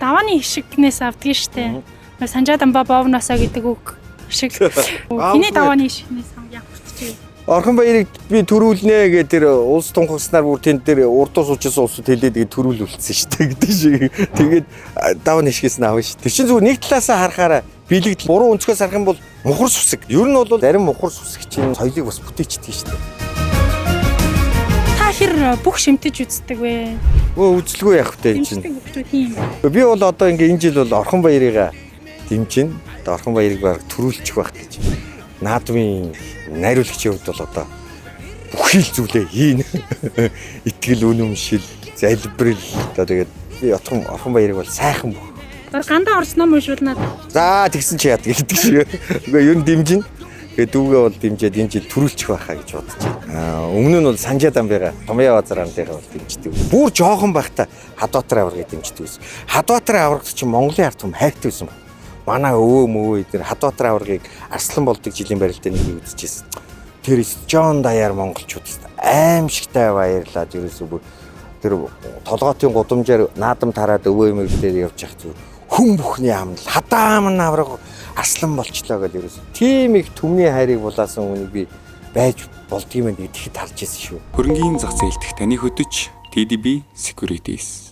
давааны хишигнээс авдаг штэ. Санжаа дамба бовносоо гэдэг үг шиг. Хиний давааны хишигнээс яг хүртчихээ. Орхон баярыг би төрүүлнэ гэдэг тэр улс тунхагласнаар бүр тэнд дээр урд тус уучсан улсууд хэлээд төрүүлүүлсэн шүү дээ гэдэг шиг. Тэгээд даваа нишгээс нь авна шүү. Тэр чинь зүгээр нэг талаасаа харахаараа билэгдэл буруу өнцгөөс харах юм бол мухар сүсэг. Ер нь бол зарим мухар сүсэг чинь соёлыг бас бүтээчдэг шүү дээ. Та хэр бүх шимтэж үздэг вэ? Үзэлгүй явах вэ чинь. Би бол одоо ингээ энэ жил бол Орхон баярыгаа дэмжин. Орхон баярыг баг төрүүлчих байх гэж. Наадмын найруулагчийн хувьд бол одоо бүхий л зүйлээ хийн. Итгэл үнэмшил, залбирал одоо тэгээд би Орхон баярыг бол сайхан бүх. Гандаа орсноо мушуулнаад. За тэгсэн чи яадаг гэдэг шиг. Үгүй ер нь дэмжин. Тэгээд дүүгээ бол дэмжээд энэ жил төрүүлчих байхаа гэж бодож байна. Өмнө нь бол Санжаа дамбыгаа Томьёо Базарамдыгаа бол дэмждэг. Бүр жоохон байхдаа Хадбаатар аврагыг дэмждэг байсан. Хадбаатар аврагт чинь Монголын ард түмэн хайртай байсан. Манай өвөө мөвөө эдгээр Хадбаатар аврагыг Арслан болдог жилийн барилтаа нэг үзчихсэн. Тэр Жон Даяар монголчууд аимшигтай баярлаад ерөөсөө бүр тэр толгоотын гудамжаар наадам тараад өвөө эмэг дээр явж явах зүг хүн бүхний амнал хадаамн авраг Арслан болчлоо гэж ерөөсөө тийм их түмний хайрыг булаасан хүнийг би байж болдгийм гэдэгт харж ирсэн шүү. Хөрөнгийн зах зээлдэх таны хөдөж TDB Securities